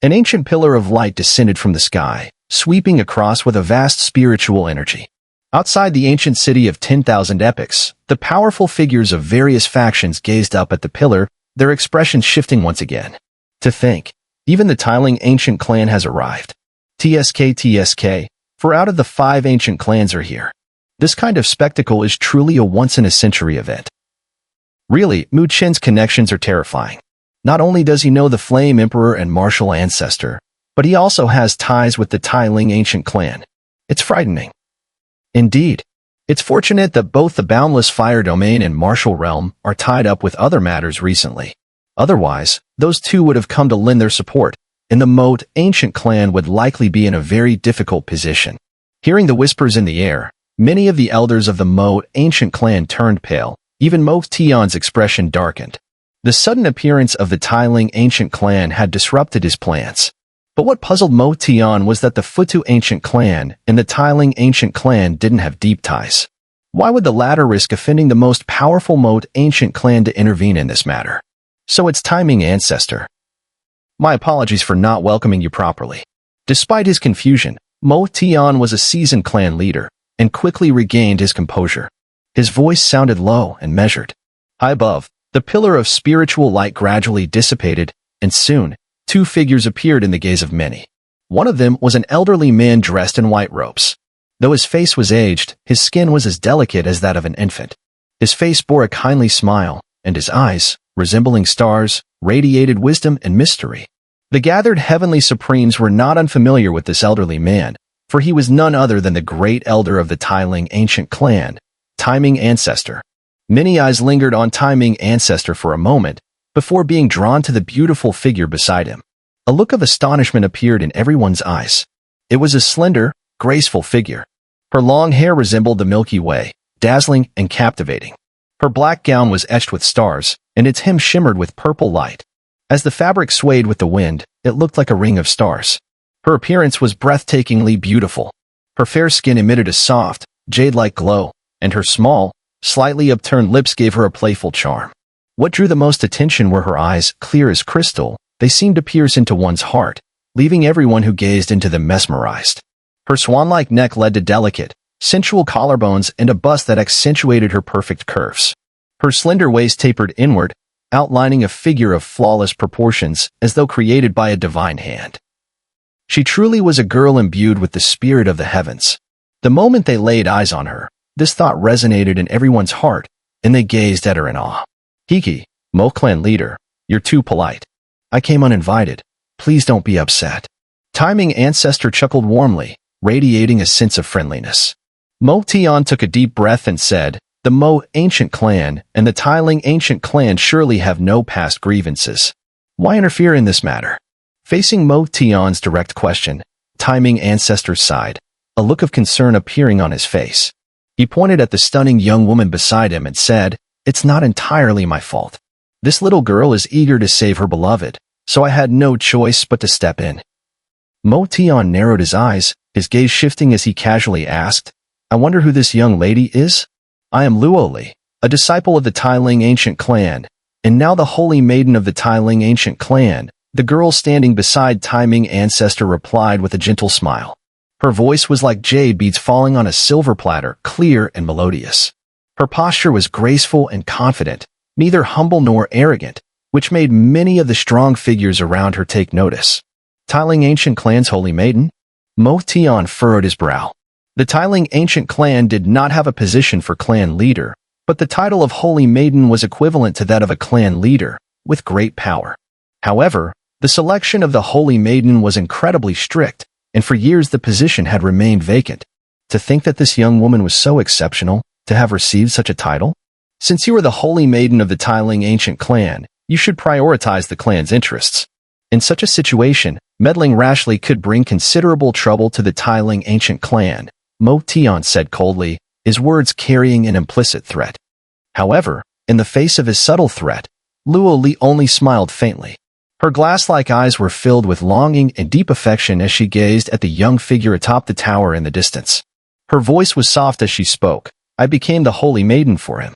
An ancient pillar of light descended from the sky, sweeping across with a vast spiritual energy. Outside the ancient city of 10,000 epochs, the powerful figures of various factions gazed up at the pillar, their expressions shifting once again. To think, even the tiling ancient clan has arrived. TSK, for out of the 5 ancient clans are here. This kind of spectacle is truly a once-in-a-century event. Really, Mo Tion's connections are terrifying. Not only does he know the Flame Emperor and martial ancestor, but he also has ties with the tiling ancient clan. It's frightening. Indeed, it's fortunate that both the Boundless Fire Domain and Martial Realm are tied up with other matters recently. Otherwise, those two would have come to lend their support, and the Mo ancient clan would likely be in a very difficult position. Hearing the whispers in the air, many of the elders of the Mo ancient clan turned pale, even Mo Tion's expression darkened. The sudden appearance of the tiling ancient clan had disrupted his plans. But what puzzled Mo Tion was that the Futu ancient clan and the tiling ancient clan didn't have deep ties. Why would the latter risk offending the most powerful Mo ancient clan to intervene in this matter? So it's timing ancestor. My apologies for not welcoming you properly. Despite his confusion, Mo Tion was a seasoned clan leader and quickly regained his composure. His voice sounded low and measured. High above, the pillar of spiritual light gradually dissipated, and soon, 2 figures appeared in the gaze of many. One of them was an elderly man dressed in white robes. Though his face was aged, his skin was as delicate as that of an infant. His face bore a kindly smile, and his eyes, resembling stars, radiated wisdom and mystery. The gathered heavenly supremes were not unfamiliar with this elderly man, for he was none other than the great elder of the tiling ancient clan, Timing Ancestor. Many eyes lingered on Timing Ancestor for a moment, before being drawn to the beautiful figure beside him. A look of astonishment appeared in everyone's eyes. It was a slender, graceful figure. Her long hair resembled the Milky Way, dazzling and captivating. Her black gown was etched with stars, and its hem shimmered with purple light. As the fabric swayed with the wind, it looked like a ring of stars. Her appearance was breathtakingly beautiful. Her fair skin emitted a soft, jade-like glow, and her small, slightly upturned lips gave her a playful charm. What drew the most attention were her eyes, clear as crystal. They seemed to pierce into one's heart, leaving everyone who gazed into them mesmerized. Her swan-like neck led to delicate, sensual collarbones and a bust that accentuated her perfect curves. Her slender waist tapered inward, outlining a figure of flawless proportions as though created by a divine hand. She truly was a girl imbued with the spirit of the heavens. The moment they laid eyes on her, this thought resonated in everyone's heart, and they gazed at her in awe. Hiki, Mo clan leader, you're too polite. I came uninvited. Please don't be upset. Timing Ancestor chuckled warmly, radiating a sense of friendliness. Mo Tion took a deep breath and said, the Mo ancient clan and the tiling ancient clan surely have no past grievances. Why interfere in this matter? Facing Mo Tion's direct question, Timing Ancestor sighed, a look of concern appearing on his face. He pointed at the stunning young woman beside him and said, it's not entirely my fault. This little girl is eager to save her beloved, so I had no choice but to step in. Mo Tion narrowed his eyes, his gaze shifting as he casually asked, I wonder who this young lady is? I am Luoli, a disciple of the Tiling Ancient Clan, and now the holy maiden of the Tiling Ancient Clan. The girl standing beside Timing Ancestor replied with a gentle smile. Her voice was like jade beads falling on a silver platter, clear and melodious. Her posture was graceful and confident, neither humble nor arrogant, which made many of the strong figures around her take notice. Tiling Ancient Clan's holy maiden? Mo Tion furrowed his brow. The Tiling Ancient Clan did not have a position for clan leader, but the title of holy maiden was equivalent to that of a clan leader, with great power. However, the selection of the holy maiden was incredibly strict, and for years the position had remained vacant. To think that this young woman was so exceptional, to have received such a title? Since you are the holy maiden of the Tiling Ancient Clan, you should prioritize the clan's interests. In such a situation, meddling rashly could bring considerable trouble to the Tiling Ancient Clan, Mo Tion said coldly, his words carrying an implicit threat. However, in the face of his subtle threat, Luo Li only smiled faintly. Her glass-like eyes were filled with longing and deep affection as she gazed at the young figure atop the tower in the distance. Her voice was soft as she spoke. I became the holy maiden for him.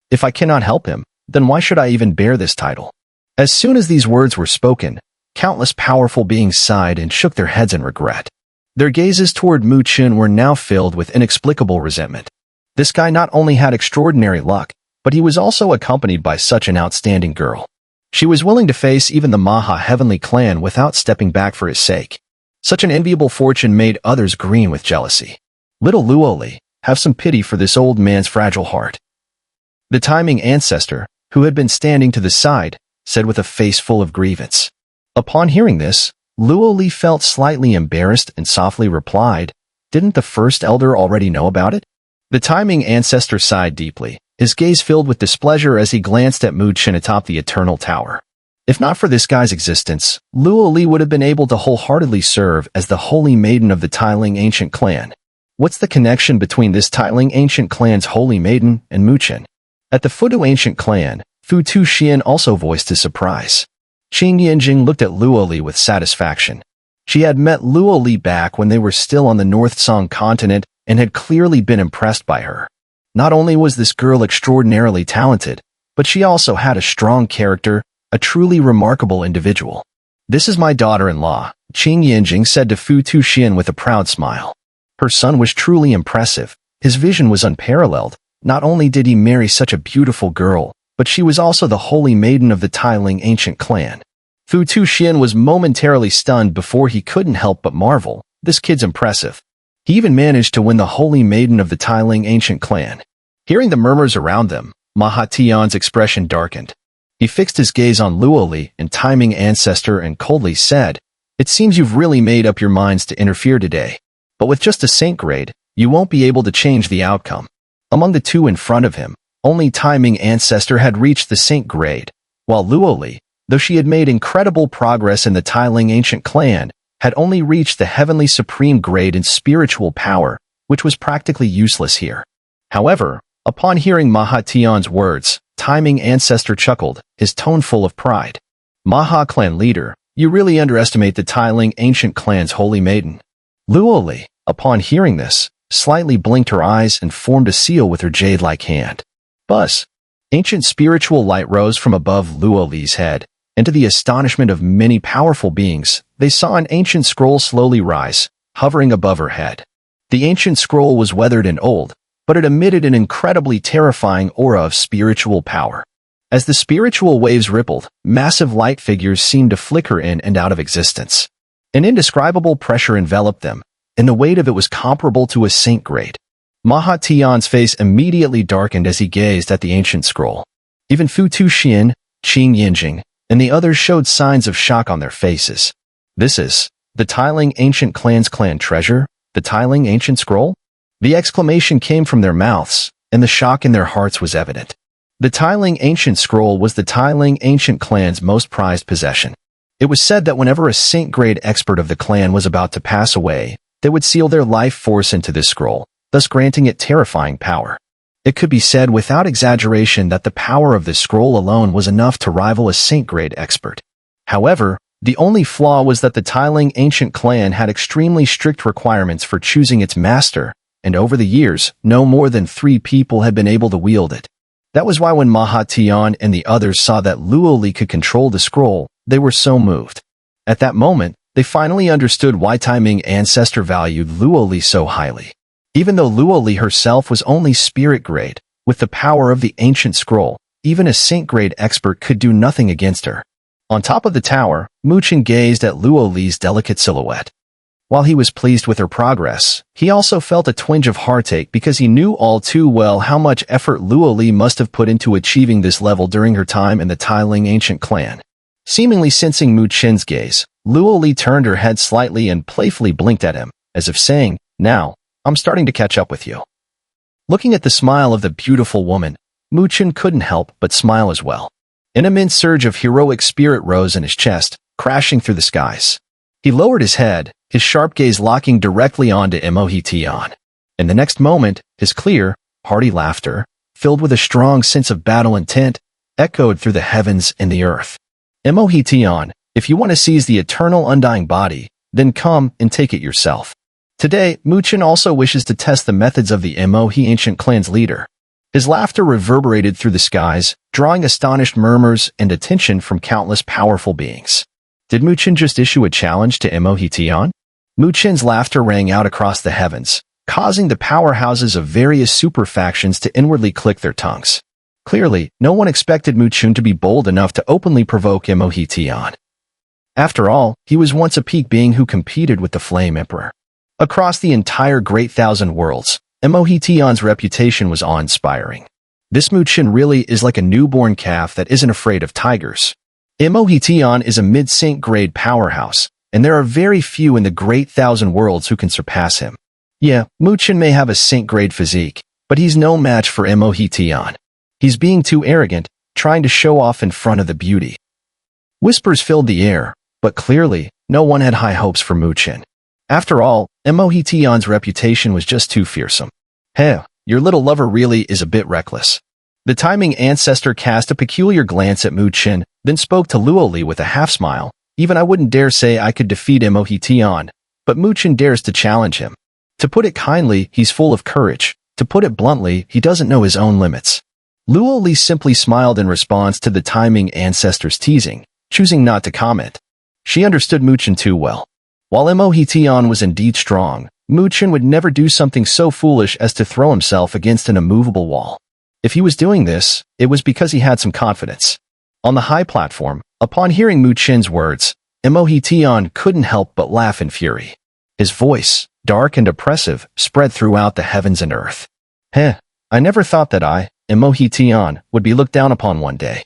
If I cannot help him, then why should I even bear this title? As soon as these words were spoken, Countless powerful beings sighed and shook their heads in regret. Their gazes toward Mo Tion were now filled with inexplicable resentment. This guy not only had extraordinary luck, but he was also accompanied by such an outstanding girl. She was willing to face even the Maha heavenly clan without stepping back for his sake. Such an enviable fortune made others green with jealousy. Little Luoli, have some pity for this old man's fragile heart. The timing ancestor, who had been standing to the side, said with a face full of grievance. Upon hearing this, Luoli felt slightly embarrassed and softly replied, "Didn't the first elder already know about it?" The timing ancestor sighed deeply, his gaze filled with displeasure as he glanced at Mo Tion atop the eternal tower. If not for this guy's existence, Luoli would have been able to wholeheartedly serve as the holy maiden of the Tiling ancient clan. What's the connection between this Tiling ancient clan's holy maiden and Mo Tion? At the Futu ancient clan, Fu Tu Xian also voiced his surprise. Qing Yanjing looked at Luoli with satisfaction. She had met Luoli back when they were still on the North Song continent and had clearly been impressed by her. Not only was this girl extraordinarily talented, but she also had a strong character, a truly remarkable individual. "This is my daughter-in-law," Qing Yanjing said to Fu Tu Xian with a proud smile. Her son was truly impressive. His vision was unparalleled. Not only did he marry such a beautiful girl, but she was also the holy maiden of the Tiling ancient clan. Fu Tu Xian was momentarily stunned before he couldn't help but marvel. This kid's impressive. He even managed to win the holy maiden of the Tiling ancient clan. Hearing the murmurs around them, Maha Tion's expression darkened. He fixed his gaze on Luoli and timing ancestor and coldly said, "It seems you've really made up your minds to interfere today. But with just a saint grade, you won't be able to change the outcome." Among the two in front of him, only timing ancestor had reached the saint grade, while Luoli, though she had made incredible progress in the Tiling ancient clan, had only reached the heavenly supreme grade in spiritual power, which was practically useless here. However, upon hearing Maha Tion's words, timing ancestor chuckled, his tone full of pride. "Maha clan leader, you really underestimate the Tiling ancient clan's holy maiden." Luoli, upon hearing this, slightly blinked her eyes and formed a seal with her jade-like hand. Buzz. Ancient spiritual light rose from above Luoli's head, and to the astonishment of many powerful beings, they saw an ancient scroll slowly rise, hovering above her head. The ancient scroll was weathered and old, but it emitted an incredibly terrifying aura of spiritual power. As the spiritual waves rippled, massive light figures seemed to flicker in and out of existence. An indescribable pressure enveloped them, and the weight of it was comparable to a saint grade. Maha Tion's face immediately darkened as he gazed at the ancient scroll. Even Fu Tu Xian, Qing Yanjing, and the others showed signs of shock on their faces. "This is the Tiling ancient clan's clan treasure, the Tiling ancient scroll?" The exclamation came from their mouths, and the shock in their hearts was evident. The Tiling ancient scroll was the Tiling ancient clan's most prized possession. It was said that whenever a saint-grade expert of the clan was about to pass away, they would seal their life force into this scroll, thus granting it terrifying power. It could be said without exaggeration that the power of this scroll alone was enough to rival a saint-grade expert. However, the only flaw was that the Tiling ancient clan had extremely strict requirements for choosing its master, and over the years, no more than 3 people had been able to wield it. That was why when Maha Tion and the others saw that Luoli could control the scroll, they were so moved. At that moment, they finally understood why timing ancestor valued Luoli so highly. Even though Luoli herself was only spirit grade, with the power of the ancient scroll, even a saint grade expert could do nothing against her. On top of the tower, Mo Tion gazed at Luoli's delicate silhouette. While he was pleased with her progress, he also felt a twinge of heartache because he knew all too well how much effort Luoli must have put into achieving this level during her time in the Tiling ancient clan. Seemingly sensing Mo Tion's gaze, Luoli turned her head slightly and playfully blinked at him, as if saying, "Now, I'm starting to catch up with you." Looking at the smile of the beautiful woman, Mo Tion couldn't help but smile as well. An immense surge of heroic spirit rose in his chest, crashing through the skies. He lowered his head, his sharp gaze locking directly onto Mo Tion. In the next moment, his clear, hearty laughter, filled with a strong sense of battle intent, echoed through the heavens and the earth. Mo Tion, if you want to seize the eternal undying body, then come and take it yourself. Today, Mo Tion also wishes to test the methods of the Mo ancient clan's leader. His laughter reverberated through the skies, drawing astonished murmurs and attention from countless powerful beings. Did Mo Tion just issue a challenge to Mo Tion? Mo Tion's laughter rang out across the heavens, causing the powerhouses of various super factions to inwardly click their tongues. Clearly, no one expected Mo Tion to be bold enough to openly provoke Mo Tion. After all, he was once a peak being who competed with the Flame Emperor. Across the entire Great Thousand Worlds, Mo Tion's reputation was awe-inspiring. This Mo Tion really is like a newborn calf that isn't afraid of tigers. Mo Tion is a mid-saint grade powerhouse, and there are very few in the Great Thousand Worlds who can surpass him. Yeah, Mo Tion may have a saint-grade physique, but he's no match for Mo Tion. He's being too arrogant, trying to show off in front of the beauty. Whispers filled the air, but clearly, no one had high hopes for Mo Tion. After all, Mo Tion's reputation was just too fearsome. Heh, your little lover really is a bit reckless. The timing ancestor cast a peculiar glance at Mo Tion, then spoke to Luo Li with a half-smile. Even I wouldn't dare say I could defeat Mo Tion, but Mo Tion dares to challenge him. To put it kindly, he's full of courage. To put it bluntly, he doesn't know his own limits. Luo Li simply smiled in response to the timing ancestor's teasing, choosing not to comment. She understood Mo Tion too well. While Mo Tion was indeed strong, Mo Tion would never do something so foolish as to throw himself against an immovable wall. If he was doing this, it was because he had some confidence. On the high platform, upon hearing Mo Tion's words, Mo Tion couldn't help but laugh in fury. His voice, dark and oppressive, spread throughout the heavens and earth. Heh, I never thought that Mo Tion, would be looked down upon one day.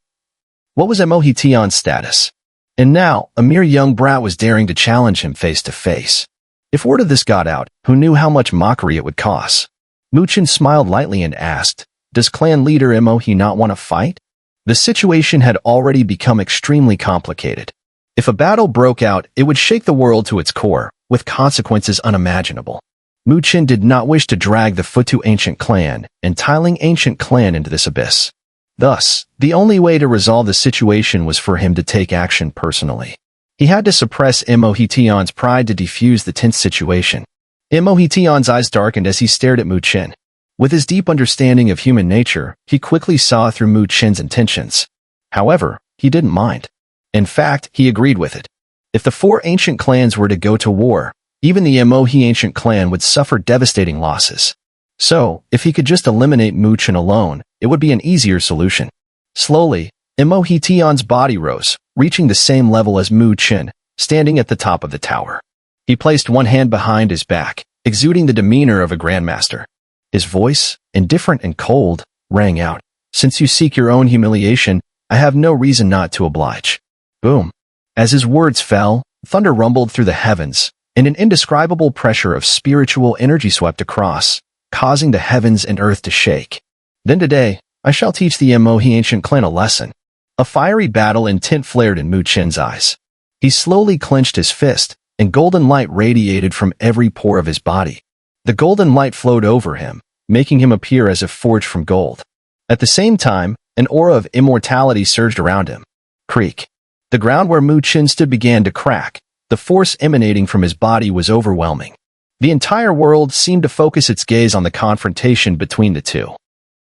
What was Mo Tion's status? And now, a mere young brat was daring to challenge him face to face. If word of this got out, who knew how much mockery it would cause? Mo Tion smiled lightly and asked, "Does clan leader Mo he not want to fight?" The situation had already become extremely complicated. If a battle broke out, it would shake the world to its core, with consequences unimaginable. Mo Tion did not wish to drag the Futu ancient clan, entiling ancient clan into this abyss. Thus, the only way to resolve the situation was for him to take action personally. He had to suppress Mo Tion's pride to defuse the tense situation. Mo Tion's eyes darkened as he stared at Mo Tion. With his deep understanding of human nature, he quickly saw through Mo Tion's intentions. However, he didn't mind. In fact, he agreed with it. If the four ancient clans were to go to war, even the Mo ancient clan would suffer devastating losses. So, if he could just eliminate Mo Tion alone, it would be an easier solution. Slowly, Mo Tion's body rose, reaching the same level as Mo Tion, standing at the top of the tower. He placed one hand behind his back, exuding the demeanor of a grandmaster. His voice, indifferent and cold, rang out. "Since you seek your own humiliation, I have no reason not to oblige." Boom. As his words fell, thunder rumbled through the heavens, and an indescribable pressure of spiritual energy swept across, causing the heavens and earth to shake. Then today, I shall teach the Mo ancient clan a lesson. A fiery battle intent flared in Mo Tion's eyes. He slowly clenched his fist, and golden light radiated from every pore of his body. The golden light flowed over him, making him appear as if forged from gold. At the same time, an aura of immortality surged around him. Creak. The ground where Mo Tion stood began to crack. The force emanating from his body was overwhelming. The entire world seemed to focus its gaze on the confrontation between the two.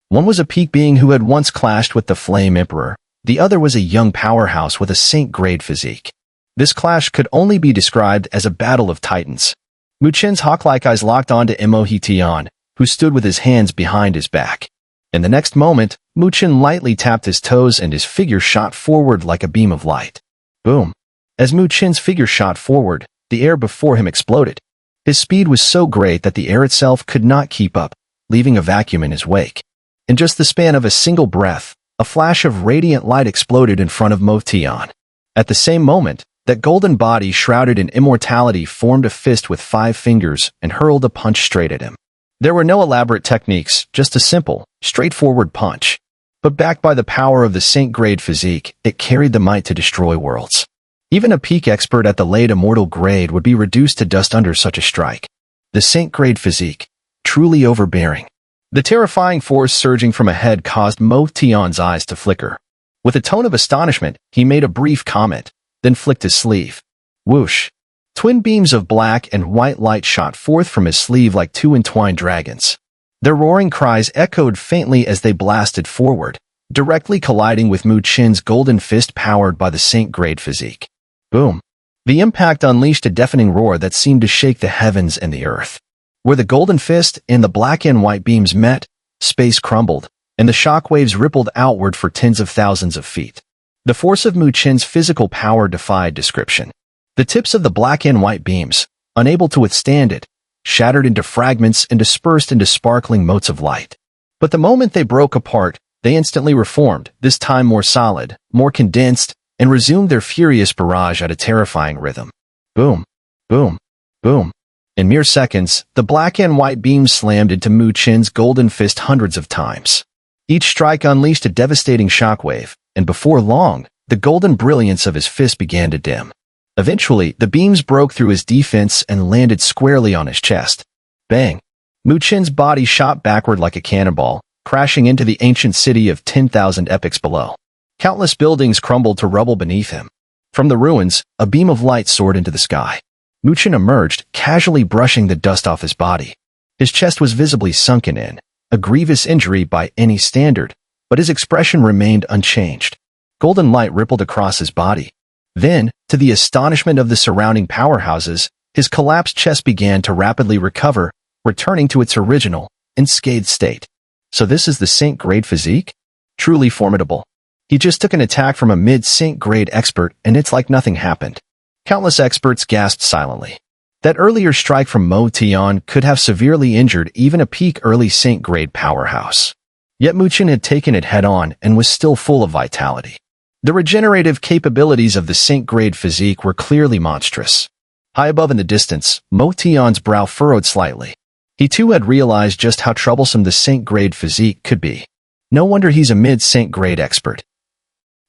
One was a peak being who had once clashed with the Flame Emperor. The other was a young powerhouse with a saint-grade physique. This clash could only be described as a battle of titans. Mo Tion's hawk-like eyes locked onto Mo Tion, who stood with his hands behind his back. In the next moment, Mo Tion lightly tapped his toes and his figure shot forward like a beam of light. Boom. As Mo Tion's figure shot forward, the air before him exploded. His speed was so great that the air itself could not keep up, leaving a vacuum in his wake. In just the span of a single breath, a flash of radiant light exploded in front of Mo Tion. At the same moment, that golden body shrouded in immortality formed a fist with 5 fingers and hurled a punch straight at him. There were no elaborate techniques, just a simple, straightforward punch. But backed by the power of the saint-grade physique, it carried the might to destroy worlds. Even a peak expert at the late immortal grade would be reduced to dust under such a strike. The saint-grade physique, truly overbearing. The terrifying force surging from ahead caused Mo Tion's eyes to flicker. With a tone of astonishment, he made a brief comment, then flicked his sleeve. Whoosh! Twin beams of black and white light shot forth from his sleeve like 2 entwined dragons. Their roaring cries echoed faintly as they blasted forward, directly colliding with Mo Tion's golden fist powered by the saint-grade physique. Boom! The impact unleashed a deafening roar that seemed to shake the heavens and the earth. Where the golden fist and the black and white beams met, space crumbled, and the shockwaves rippled outward for tens of thousands of feet. The force of Mo Tion's physical power defied description. The tips of the black and white beams, unable to withstand it, shattered into fragments and dispersed into sparkling motes of light. But the moment they broke apart, they instantly reformed, this time more solid, more condensed, and resumed their furious barrage at a terrifying rhythm. Boom, boom, boom. In mere seconds, the black and white beams slammed into Mo Tion's golden fist hundreds of times. Each strike unleashed a devastating shockwave, and before long, the golden brilliance of his fist began to dim. Eventually, the beams broke through his defense and landed squarely on his chest. Bang! Mo Tion's body shot backward like a cannonball, crashing into the ancient city of 10,000 epochs below. Countless buildings crumbled to rubble beneath him. From the ruins, a beam of light soared into the sky. Mo Tion emerged, casually brushing the dust off his body. His chest was visibly sunken in, a grievous injury by any standard, but his expression remained unchanged. Golden light rippled across his body. Then, to the astonishment of the surrounding powerhouses, his collapsed chest began to rapidly recover, returning to its original, unscathed state. So this is the Saint grade physique? Truly formidable. He just took an attack from a mid-Saint grade expert and it's like nothing happened. Countless experts gasped silently. That earlier strike from Mo Tion could have severely injured even a peak early Saint grade powerhouse. Yet Mo Tion had taken it head-on and was still full of vitality. The regenerative capabilities of the Saint grade physique were clearly monstrous. High above in the distance, Mo Tion's brow furrowed slightly. He too had realized just how troublesome the Saint grade physique could be. No wonder he's a mid-Saint grade expert.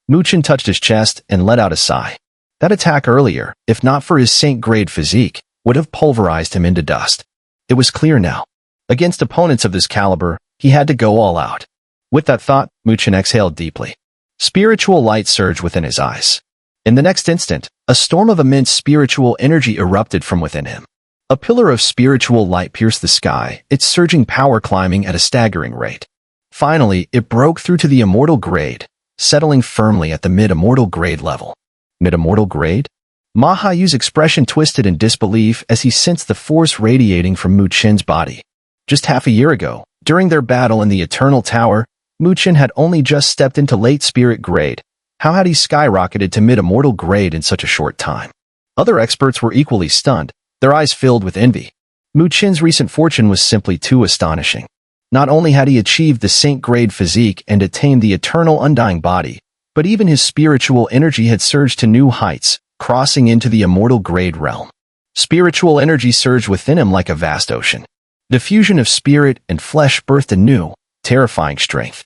Mo Tion touched his chest and let out a sigh. That attack earlier, if not for his Saint grade physique, would have pulverized him into dust. It was clear now. Against opponents of this caliber, he had to go all out. With that thought, Mo Tion exhaled deeply. Spiritual light surged within his eyes. In the next instant, a storm of immense spiritual energy erupted from within him. A pillar of spiritual light pierced the sky, its surging power climbing at a staggering rate. Finally, it broke through to the Immortal grade, settling firmly at the mid-Immortal grade level. Mid-Immortal grade? Maha's expression twisted in disbelief as he sensed the force radiating from Mo Tion's body. Just half a year ago, during their battle in the Eternal Tower, Mo Tion had only just stepped into late spirit grade. How had he skyrocketed to mid-Immortal grade in such a short time? Other experts were equally stunned, their eyes filled with envy. Mo Tion's recent fortune was simply too astonishing. Not only had he achieved the Saint grade physique and attained the eternal undying body, but even his spiritual energy had surged to new heights, crossing into the Immortal grade realm. Spiritual energy surged within him like a vast ocean. The fusion of spirit and flesh birthed a new, terrifying strength.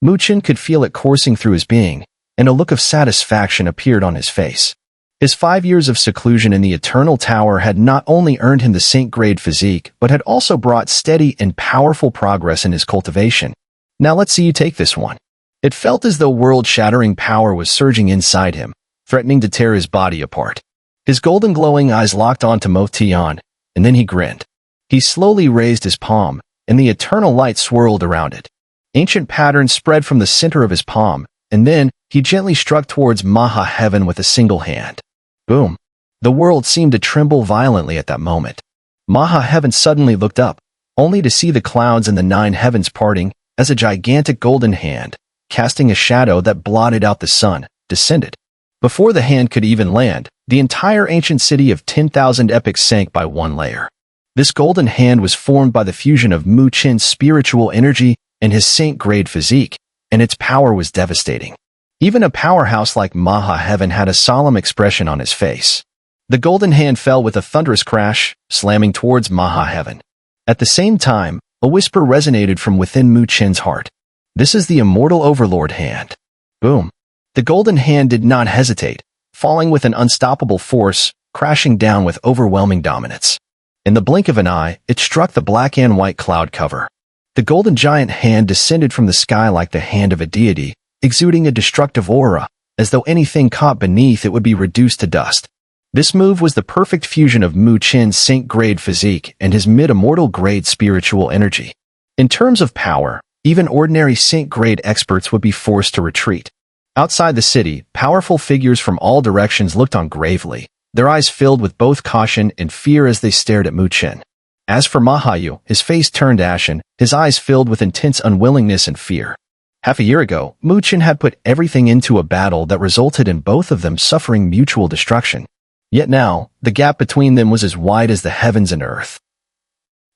Mo Tion could feel it coursing through his being, and a look of satisfaction appeared on his face. His 5 years of seclusion in the Eternal Tower had not only earned him the Saint grade physique, but had also brought steady and powerful progress in his cultivation. Now let's see you take this one. It felt as though world-shattering power was surging inside him, threatening to tear his body apart. His golden glowing eyes locked onto Mo Tion, and then he grinned. He slowly raised his palm, and the eternal light swirled around it. Ancient patterns spread from the center of his palm, and then he gently struck towards Maha heaven with a single hand. Boom. The world seemed to tremble violently at that moment. Maha heaven suddenly looked up, only to see the clouds in the 9 heavens parting as a gigantic golden hand, casting a shadow that blotted out the sun, descended. Before the hand could even land, the entire ancient city of 10,000 epochs sank by one layer. This golden hand was formed by the fusion of Mo Tion's spiritual energy and his Saint grade physique, and its power was devastating. Even a powerhouse like Maha heaven had a solemn expression on his face. The golden hand fell with a thunderous crash, slamming towards Maha heaven. At the same time, a whisper resonated from within Mo Tion's heart. This is the Immortal Overlord hand. Boom. The golden hand did not hesitate, falling with an unstoppable force, crashing down with overwhelming dominance. In the blink of an eye, it struck the black and white cloud cover. The golden giant hand descended from the sky like the hand of a deity, exuding a destructive aura, as though anything caught beneath it would be reduced to dust. This move was the perfect fusion of Mo Tion's Saint grade physique and his mid-Immortal grade spiritual energy. In terms of power, even ordinary Saint grade experts would be forced to retreat. Outside the city, powerful figures from all directions looked on gravely, their eyes filled with both caution and fear as they stared at Mo Tion. As for Maha, his face turned ashen, his eyes filled with intense unwillingness and fear. Half a year ago, Mo Tion had put everything into a battle that resulted in both of them suffering mutual destruction. Yet now, the gap between them was as wide as the heavens and earth.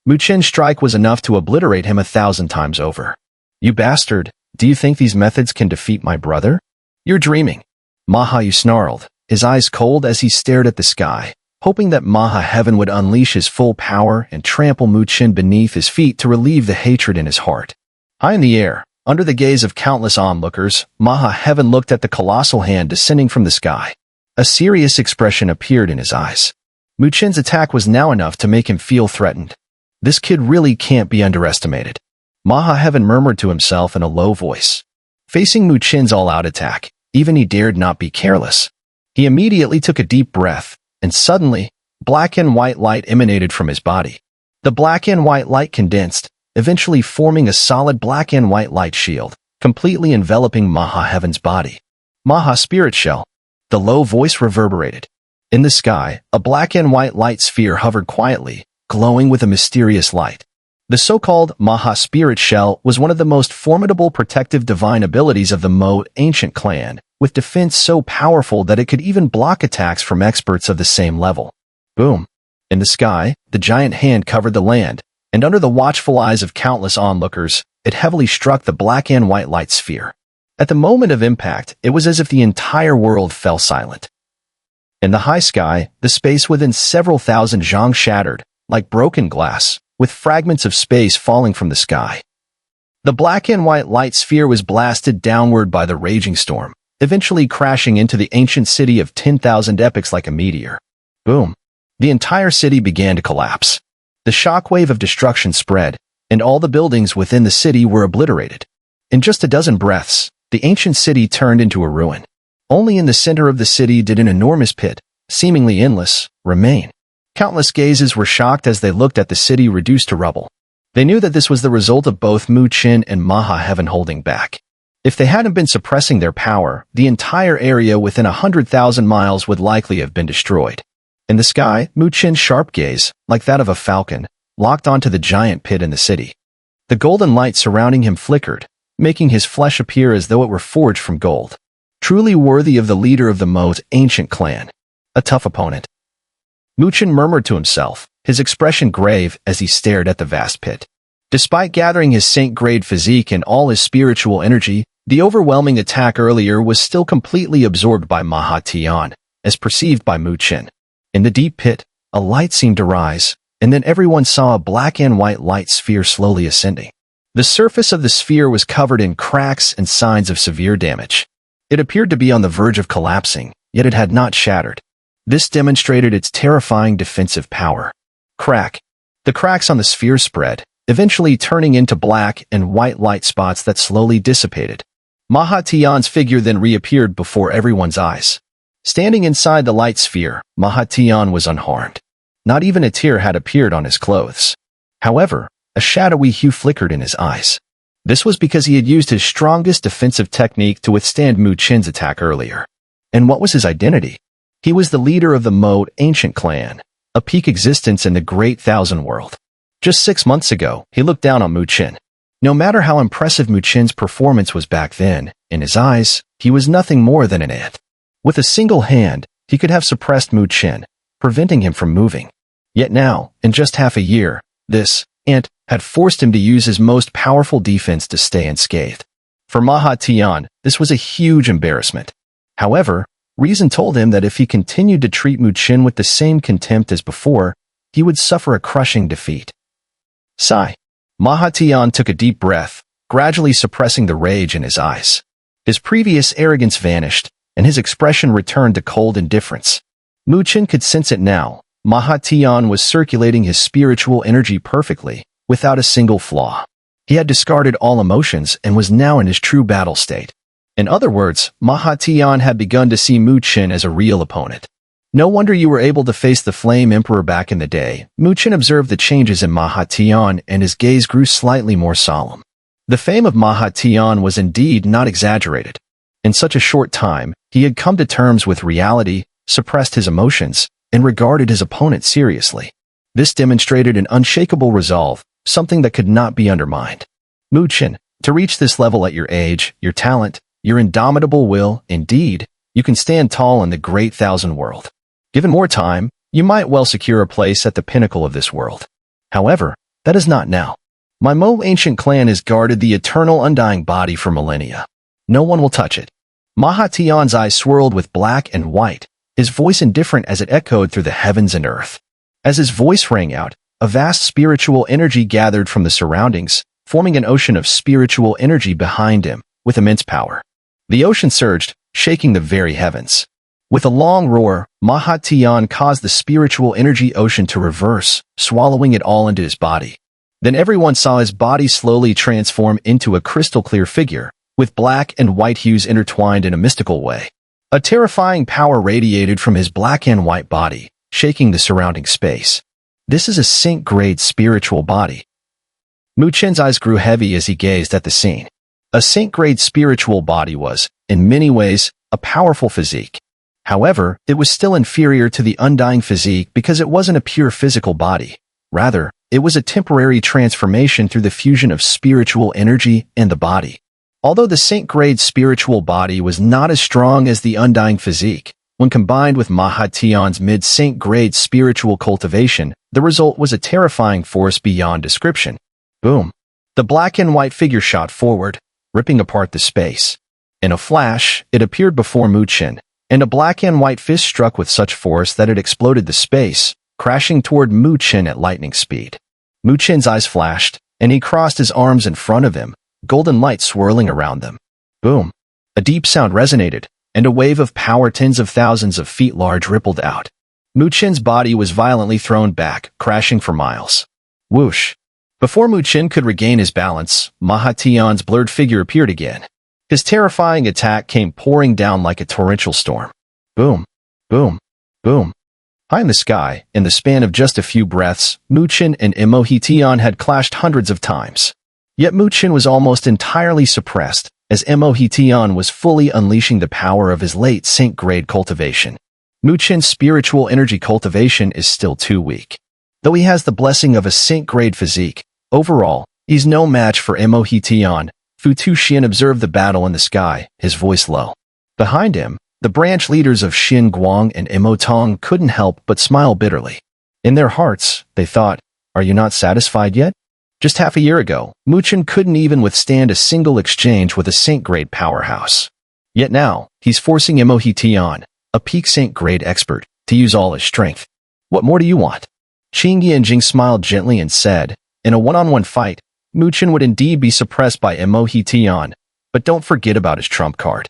Mo Tion's strike was enough to obliterate him 1,000 times over. "You bastard, do you think these methods can defeat my brother? You're dreaming." Maha snarled, his eyes cold as he stared at the sky, hoping that Maha Heaven would unleash his full power and trample Mo Tion beneath his feet to relieve the hatred in his heart. High in the air, under the gaze of countless onlookers, Maha Heaven looked at the colossal hand descending from the sky. A serious expression appeared in his eyes. Mo Tion's attack was now enough to make him feel threatened. This kid really can't be underestimated. Maha Heaven murmured to himself in a low voice. Facing Mo Tion's all-out attack, even he dared not be careless. He immediately took a deep breath, and suddenly, black and white light emanated from his body. The black and white light condensed, eventually forming a solid black and white light shield, completely enveloping Maha Heaven's body. Maha Spirit Shell. The low voice reverberated. In the sky, a black and white light sphere hovered quietly, glowing with a mysterious light. The so-called Maha Spirit Shell was one of the most formidable protective divine abilities of the Mo ancient clan, with defense so powerful that it could even block attacks from experts of the same level. Boom. In the sky, the giant hand covered the land, and under the watchful eyes of countless onlookers, it heavily struck the black and white light sphere. At the moment of impact, it was as if the entire world fell silent. In the high sky, the space within several thousand zhang shattered, like broken glass, with fragments of space falling from the sky. The black and white light sphere was blasted downward by the raging storm, eventually crashing into the ancient city of 10,000 epochs like a meteor. Boom. The entire city began to collapse. The shockwave of destruction spread, and all the buildings within the city were obliterated. In just a dozen breaths, the ancient city turned into a ruin. Only in the center of the city did an enormous pit, seemingly endless, remain. Countless gazes were shocked as they looked at the city reduced to rubble. They knew that this was the result of both Mo Tion and Maha Heaven holding back. If they hadn't been suppressing their power, the entire area within 100,000 miles would likely have been destroyed. In the sky, Mo Tion's sharp gaze, like that of a falcon, locked onto the giant pit in the city. The golden light surrounding him flickered, making his flesh appear as though it were forged from gold. Truly worthy of the leader of the Mo's ancient clan. A tough opponent. Mo Tion murmured to himself, his expression grave as he stared at the vast pit. Despite gathering his saint-grade physique and all his spiritual energy, the overwhelming attack earlier was still completely absorbed by Mo Tion, as perceived by Mo Tion. In the deep pit, a light seemed to rise, and then everyone saw a black and white light sphere slowly ascending. The surface of the sphere was covered in cracks and signs of severe damage. It appeared to be on the verge of collapsing, yet it had not shattered. This demonstrated its terrifying defensive power. Crack. The cracks on the sphere spread, eventually turning into black and white light spots that slowly dissipated. Maha Tion's figure then reappeared before everyone's eyes. Standing inside the light sphere, Maha Tion was unharmed. Not even a tear had appeared on his clothes. However, a shadowy hue flickered in his eyes. This was because he had used his strongest defensive technique to withstand Mo Tion's attack earlier. And what was his identity? He was the leader of the Mo ancient clan, a peak existence in the Great Thousand World. Just 6 months ago, he looked down on Mo Tion. No matter how impressive Mo Tion's performance was back then, in his eyes, he was nothing more than an ant. With a single hand, he could have suppressed Mo Tion, preventing him from moving. Yet now, in just half a year, this ant had forced him to use his most powerful defense to stay unscathed. For Maha Tion, this was a huge embarrassment. However, reason told him that if he continued to treat Mo Tion with the same contempt as before, he would suffer a crushing defeat. Sigh. Maha Tion took a deep breath, gradually suppressing the rage in his eyes. His previous arrogance vanished, and his expression returned to cold indifference. Mo Tion could sense it now. Maha Tion was circulating his spiritual energy perfectly, without a single flaw. He had discarded all emotions and was now in his true battle state. In other words, Maha Tion had begun to see Mo Tion as a real opponent. No wonder you were able to face the Flame Emperor back in the day. Mo Tion observed the changes in Maha Tion, and his gaze grew slightly more solemn. The fame of Maha Tion was indeed not exaggerated. In such a short time, he had come to terms with reality, suppressed his emotions, and regarded his opponent seriously. This demonstrated an unshakable resolve, something that could not be undermined. Mo Tion, to reach this level at your age, your talent, your indomitable will, indeed, you can stand tall in the great thousand world. Given more time, you might well secure a place at the pinnacle of this world. However, that is not now. My Mo ancient clan has guarded the eternal undying body for millennia. No one will touch it. Maha Tion's eyes swirled with black and white, his voice indifferent as it echoed through the heavens and earth. As his voice rang out, a vast spiritual energy gathered from the surroundings, forming an ocean of spiritual energy behind him, with immense power. The ocean surged, shaking the very heavens. With a long roar, Maha Tion caused the spiritual energy ocean to reverse, swallowing it all into his body. Then everyone saw his body slowly transform into a crystal-clear figure, with black and white hues intertwined in a mystical way. A terrifying power radiated from his black and white body, shaking the surrounding space. This is a sync-grade spiritual body. Mo Tion's eyes grew heavy as he gazed at the scene. A sync-grade spiritual body was, in many ways, a powerful physique. However, it was still inferior to the undying physique because it wasn't a pure physical body. Rather, it was a temporary transformation through the fusion of spiritual energy and the body. Although the sync-grade spiritual body was not as strong as the undying physique, when combined with Maha Tion's mid-sync grade spiritual cultivation, the result was a terrifying force beyond description. Boom. The black and white figure shot forward, ripping apart the space. In a flash, it appeared before Mo Tion, and a black and white fist struck with such force that it exploded the space, crashing toward Mo Tion at lightning speed. Mo Tion's eyes flashed, and he crossed his arms in front of him, golden light swirling around them. Boom. A deep sound resonated, and a wave of power tens of thousands of feet large rippled out. Mo Tion's body was violently thrown back, crashing for miles. Whoosh. Before Mo Tion could regain his balance, Maha Tion's blurred figure appeared again. His terrifying attack came pouring down like a torrential storm. Boom. Boom. Boom. High in the sky, in the span of just a few breaths, Mo Tion and Mo Tion had clashed hundreds of times. Yet Mo Tion was almost entirely suppressed, as Mo Tion was fully unleashing the power of his late sync-grade cultivation. Mo Tion's spiritual energy cultivation is still too weak. Though he has the blessing of a sync-grade physique, overall, he's no match for Mo Tion. Fu Xian observed the battle in the sky, his voice low. Behind him, the branch leaders of Xin Guang and Immortal couldn't help but smile bitterly. In their hearts, they thought, "Are you not satisfied yet?" Just half a year ago, Mo Tion couldn't even withstand a single exchange with a sync-grade powerhouse. Yet now, he's forcing Mo Tion, a peak sync-grade expert, to use all his strength. What more do you want? Qing Yanjing smiled gently and said, in a one-on-one fight, Mo Tion would indeed be suppressed by Mo Tion, but don't forget about his trump card.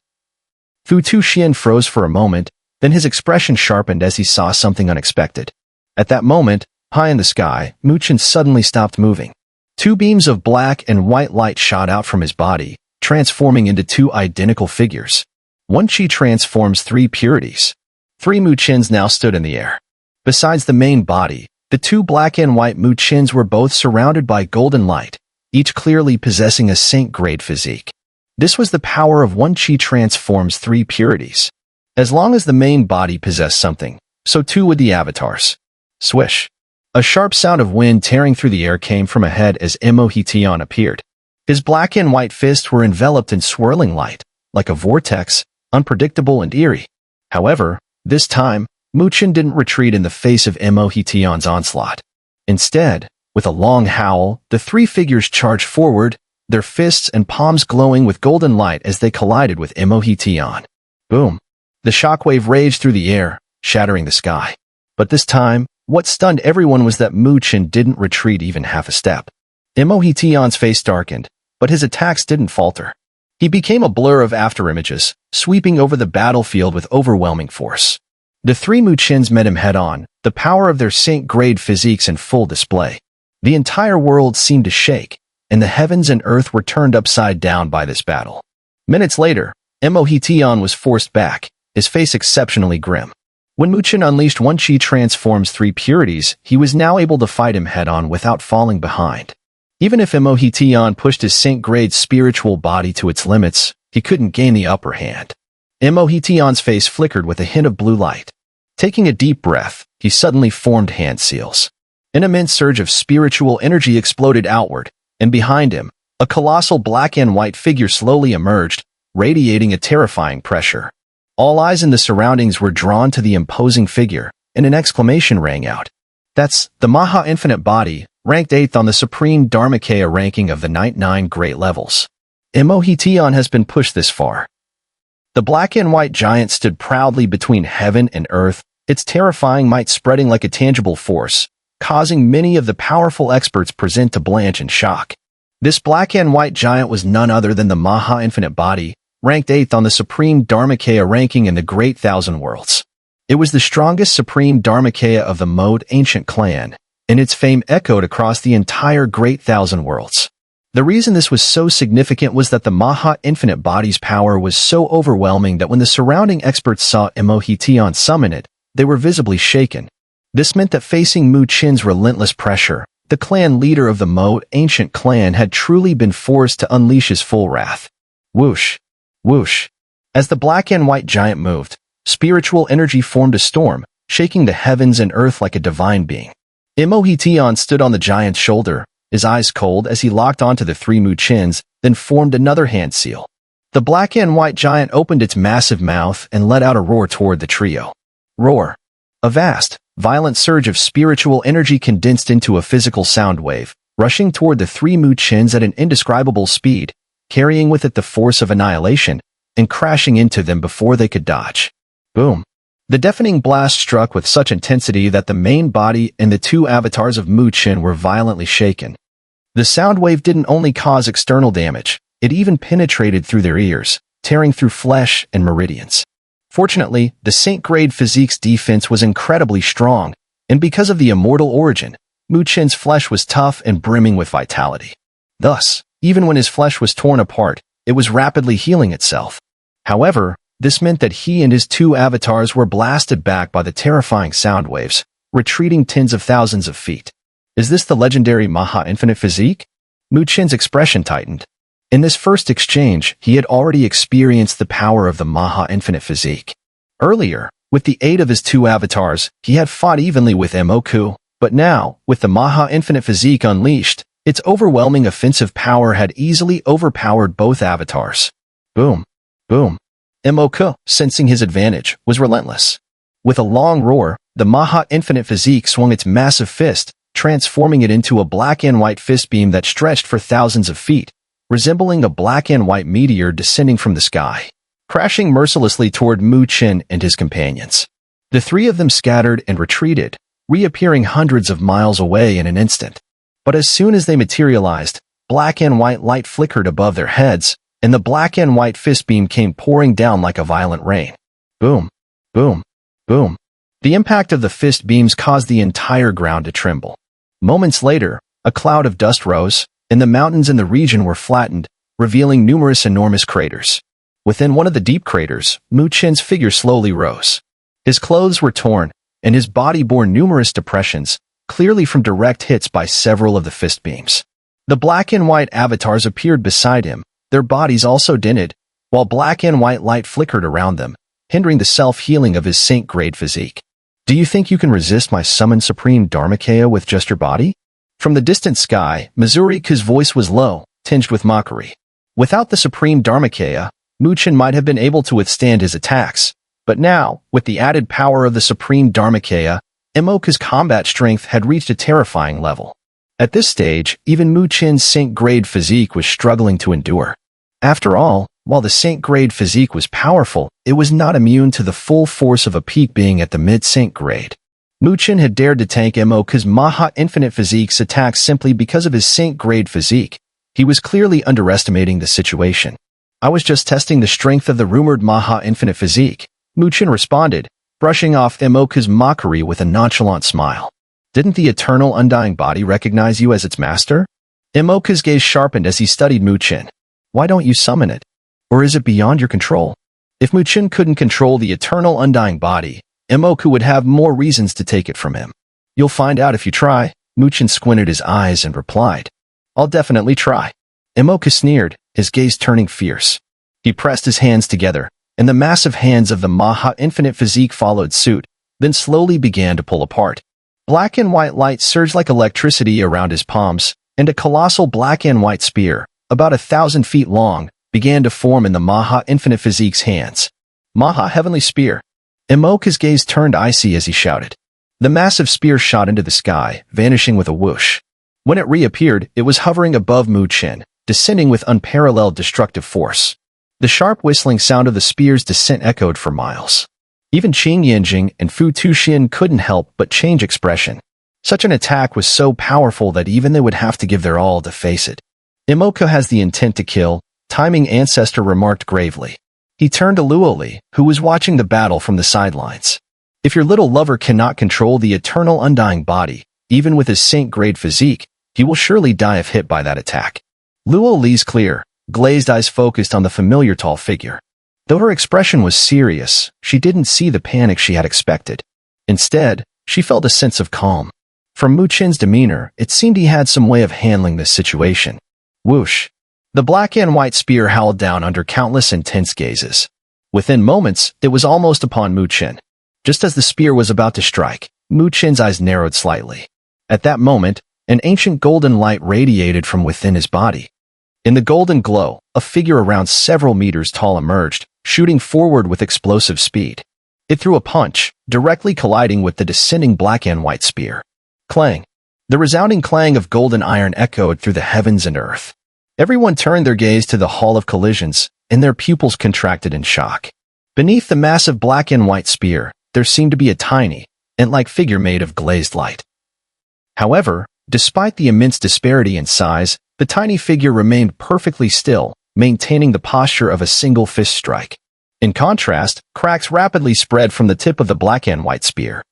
Fu Xian froze for a moment, then his expression sharpened as he saw something unexpected. At that moment, high in the sky, Mo Tion suddenly stopped moving. Two beams of black and white light shot out from his body, transforming into two identical figures. One chi transforms three purities. Three Mo Tians now stood in the air. Besides the main body, the two black and white Mo Tians were both surrounded by golden light, each clearly possessing a sync-grade physique. This was the power of one chi transforms three purities. As long as the main body possessed something, so too would the avatars. Swish. A sharp sound of wind tearing through the air came from ahead as Mo Tion appeared. His black and white fists were enveloped in swirling light, like a vortex, unpredictable and eerie. However, this time, Mo Tion didn't retreat in the face of Mo Tion's onslaught. Instead, with a long howl, the three figures charged forward, their fists and palms glowing with golden light as they collided with Mo Tion. Boom. The shockwave raged through the air, shattering the sky. But this time, what stunned everyone was that Mo Tion didn't retreat even half a step. Mo Tion's face darkened, but his attacks didn't falter. He became a blur of afterimages, sweeping over the battlefield with overwhelming force. The three Mo Tians met him head-on, the power of their sync-grade physiques in full display. The entire world seemed to shake, and the heavens and earth were turned upside down by this battle. Minutes later, Mo Tion was forced back, his face exceptionally grim. When Mo Tion unleashed one chi transforms three purities, he was now able to fight him head-on without falling behind. Even if Mo Tion pushed his sync-grade spiritual body to its limits, he couldn't gain the upper hand. Mo Tion's face flickered with a hint of blue light. Taking a deep breath, he suddenly formed hand seals. An immense surge of spiritual energy exploded outward, and behind him, a colossal black and white figure slowly emerged, radiating a terrifying pressure. All eyes in the surroundings were drawn to the imposing figure, and an exclamation rang out. That's the Maha Infinite Body, ranked 8th on the Supreme Dharmakaya ranking of the 99 Great Levels. Mo Tion has been pushed this far. The black and white giant stood proudly between heaven and earth, its terrifying might spreading like a tangible force, causing many of the powerful experts present to blanch in shock. This black and white giant was none other than the Maha Infinite Body, ranked 8th on the Supreme Dharmakaya ranking in the Great Thousand Worlds. It was the strongest Supreme Dharmakaya of the Mode ancient clan, and its fame echoed across the entire Great Thousand Worlds. The reason this was so significant was that the Maha Infinite Body's power was so overwhelming that when the surrounding experts saw Mo Tion summon it, they were visibly shaken. This meant that facing Mo Tion's relentless pressure, the clan leader of the Mode ancient clan had truly been forced to unleash his full wrath. Whoosh! Whoosh! As the black and white giant moved, spiritual energy formed a storm, shaking the heavens and earth like a divine being. Mo Tion stood on the giant's shoulder, his eyes cold as he locked onto the 3 Mo Tions, then formed another hand seal. The black and white giant opened its massive mouth and let out a roar toward the trio. Roar! A vast, violent surge of spiritual energy condensed into a physical sound wave, rushing toward the 3 Mo Tions at an indescribable speed, carrying with it the force of annihilation, and crashing into them before they could dodge. Boom! The deafening blast struck with such intensity that the main body and the 2 avatars of Mo Tion were violently shaken. The sound wave didn't only cause external damage, it even penetrated through their ears, tearing through flesh and meridians. Fortunately, the Saint-grade Physique's defense was incredibly strong, and because of the immortal origin, Mo Tion's flesh was tough and brimming with vitality. Thus, even when his flesh was torn apart, it was rapidly healing itself. However, this meant that he and his 2 avatars were blasted back by the terrifying sound waves, retreating tens of thousands of feet. Is this the legendary Maha Infinite Physique? Mo Tion's expression tightened. In this first exchange, he had already experienced the power of the Maha Infinite Physique. Earlier, with the aid of his 2 avatars, he had fought evenly with Mo, but now, with the Maha Infinite Physique unleashed, its overwhelming offensive power had easily overpowered both avatars. Boom! Boom! Mo, sensing his advantage, was relentless. With a long roar, the Maha Infinite Physique swung its massive fist, transforming it into a black and white fist beam that stretched for thousands of feet, resembling a black and white meteor descending from the sky, crashing mercilessly toward Mo Tion and his companions. The 3 of them scattered and retreated, reappearing hundreds of miles away in an instant. But as soon as they materialized, black and white light flickered above their heads, and the black and white fist beam came pouring down like a violent rain. Boom! Boom! Boom! The impact of the fist beams caused the entire ground to tremble. Moments later, a cloud of dust rose, and the mountains in the region were flattened, revealing numerous enormous craters. Within one of the deep craters, Mo Tion's figure slowly rose. His clothes were torn, and his body bore numerous depressions, clearly from direct hits by several of the fist beams. The black and white avatars appeared beside him, their bodies also dented, while black and white light flickered around them, hindering the self-healing of his saint-grade physique. Do you think you can resist my summoned Supreme Dharmakaya with just your body? From the distant sky, Mizurika's voice was low, tinged with mockery. Without the Supreme Dharmakaya, Mo Tion might have been able to withstand his attacks, but now, with the added power of the Supreme Dharmakaya, Mo's combat strength had reached a terrifying level. At this stage, even Mo Tion's Saint-grade physique was struggling to endure. After all, while the Saint-grade physique was powerful, it was not immune to the full force of a peak being at the mid-Saint grade. Mo Tion had dared to tank Mo's Maha Infinite Physique's attacks simply because of his Saint-grade physique. He was clearly underestimating the situation. I was just testing the strength of the rumored Maha Infinite Physique, Mo Tion responded, brushing off Mo's mockery with a nonchalant smile. Didn't the eternal undying body recognize you as its master? Mo's gaze sharpened as he studied Mo Tion. Why don't you summon it? Or is it beyond your control? If Mo Tion couldn't control the eternal undying body, Mo would have more reasons to take it from him. You'll find out if you try. Mo Tion squinted his eyes and replied. I'll definitely try. Mo sneered, his gaze turning fierce. He pressed his hands together, and the massive hands of the Maha Infinite Physique followed suit, then slowly began to pull apart. Black and white light surged like electricity around his palms, and a colossal black and white spear, about 1,000 feet long, began to form in the Maha Infinite Physique's hands. Maha Heavenly Spear. Imoka's gaze turned icy as he shouted. The massive spear shot into the sky, vanishing with a whoosh. When it reappeared, it was hovering above Mo Tion, descending with unparalleled destructive force. The sharp whistling sound of the spear's descent echoed for miles. Even Qing Yanjing and Fu Tuxian couldn't help but change expression. Such an attack was so powerful that even they would have to give their all to face it. Imoka has the intent to kill, Timing Ancestor remarked gravely. He turned to Luoli, who was watching the battle from the sidelines. If your little lover cannot control the eternal undying body, even with his saint-grade physique, he will surely die if hit by that attack. Luoli's clear, glazed eyes focused on the familiar tall figure. Though her expression was serious, she didn't see the panic she had expected. Instead, she felt a sense of calm. From Mo Tion's demeanor, it seemed he had some way of handling this situation. Whoosh! The black and white spear howled down under countless intense gazes. Within moments, it was almost upon Mo Tion. Just as the spear was about to strike, Mo Tion's eyes narrowed slightly. At that moment, an ancient golden light radiated from within his body. In the golden glow, a figure around several meters tall emerged, shooting forward with explosive speed. It threw a punch, directly colliding with the descending black and white spear. Clang! The resounding clang of golden iron echoed through the heavens and earth. Everyone turned their gaze to the Hall of Collisions, and their pupils contracted in shock. Beneath the massive black and white spear, there seemed to be a tiny, ant-like figure made of glazed light. However, despite the immense disparity in size, the tiny figure remained perfectly still, maintaining the posture of a single fist strike. In contrast, cracks rapidly spread from the tip of the black and white spear.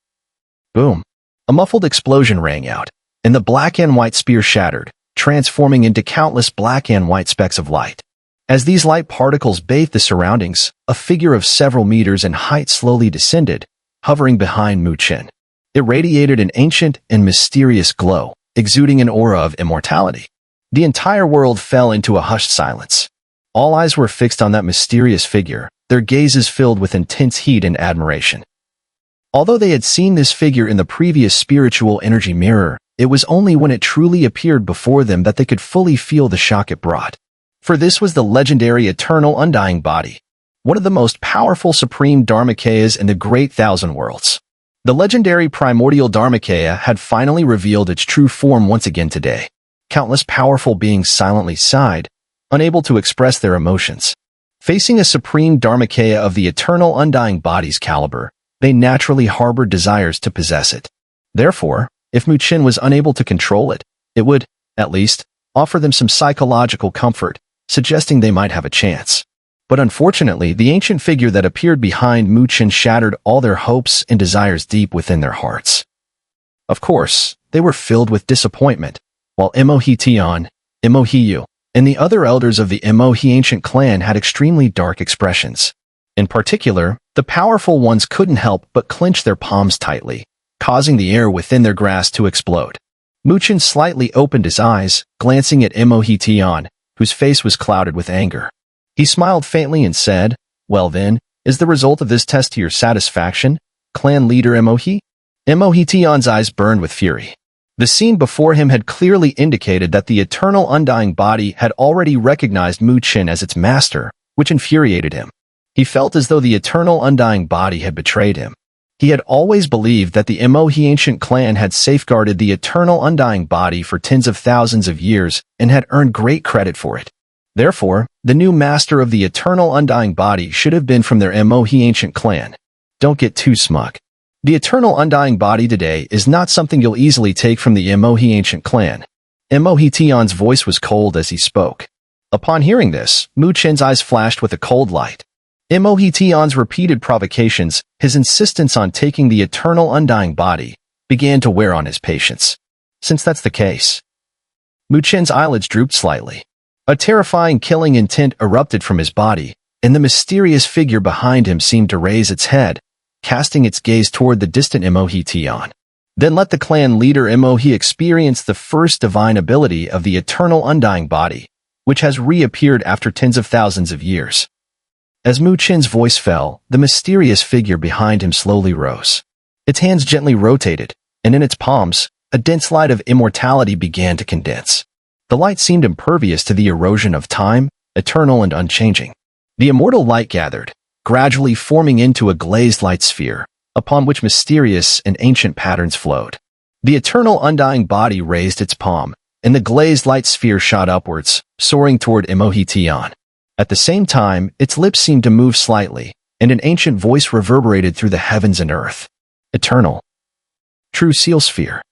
Boom! A muffled explosion rang out, and the black and white spear shattered, transforming into countless black and white specks of light. As these light particles bathed the surroundings, a figure of several meters in height slowly descended, hovering behind Mo Tion. It radiated an ancient and mysterious glow, exuding an aura of immortality. The entire world fell into a hushed silence. All eyes were fixed on that mysterious figure, their gazes filled with intense heat and admiration. Although they had seen this figure in the previous spiritual energy mirror, it was only when it truly appeared before them that they could fully feel the shock it brought. For this was the legendary eternal undying body, one of the most powerful supreme Dharmakayas in the Great Thousand Worlds. The legendary primordial Dharmakaya had finally revealed its true form once again today. Countless powerful beings silently sighed, unable to express their emotions. Facing a supreme Dharmakaya of the eternal undying body's caliber, they naturally harbored desires to possess it. Therefore, if Mo Tion was unable to control it, it would, at least, offer them some psychological comfort, suggesting they might have a chance. But unfortunately, the ancient figure that appeared behind Mo Tion shattered all their hopes and desires deep within their hearts. Of course, they were filled with disappointment, while Mo Tion, Mo Yu, and the other elders of the Mo ancient clan had extremely dark expressions. In particular, the powerful ones couldn't help but clench their palms tightly, causing the air within their grasp to explode. Mo Tion slightly opened his eyes, glancing at Mo Tion, whose face was clouded with anger. He smiled faintly and said, "Well then, is the result of this test to your satisfaction, clan leader Mo He?" Mo Tion's eyes burned with fury. The scene before him had clearly indicated that the eternal undying body had already recognized Mo Tion as its master, which infuriated him. He felt as though the eternal undying body had betrayed him. He had always believed that the Mo ancient clan had safeguarded the eternal undying body for tens of thousands of years and had earned great credit for it. Therefore, the new master of the eternal undying body should have been from their Mo ancient clan. Don't get too smug. The eternal undying body today is not something you'll easily take from the Mo ancient clan. Mo Tion's voice was cold as he spoke. Upon hearing this, Mo Tion's eyes flashed with a cold light. Mo Tion's repeated provocations, his insistence on taking the eternal undying body, began to wear on his patience. Since that's the case. Mo Tion's eyelids drooped slightly. A terrifying killing intent erupted from his body, and the mysterious figure behind him seemed to raise its head, casting its gaze toward the distant Mo Tion. Then let the clan leader Mo He experience the first divine ability of the eternal undying body, which has reappeared after tens of thousands of years. As Mo Tion's voice fell, the mysterious figure behind him slowly rose. Its hands gently rotated, and in its palms, a dense light of immortality began to condense. The light seemed impervious to the erosion of time, eternal and unchanging. The immortal light gathered, gradually forming into a glazed light sphere, upon which mysterious and ancient patterns flowed. The eternal undying body raised its palm, and the glazed light sphere shot upwards, soaring toward Mo Tion. At the same time, its lips seemed to move slightly, and an ancient voice reverberated through the heavens and earth. Eternal. True seal sphere.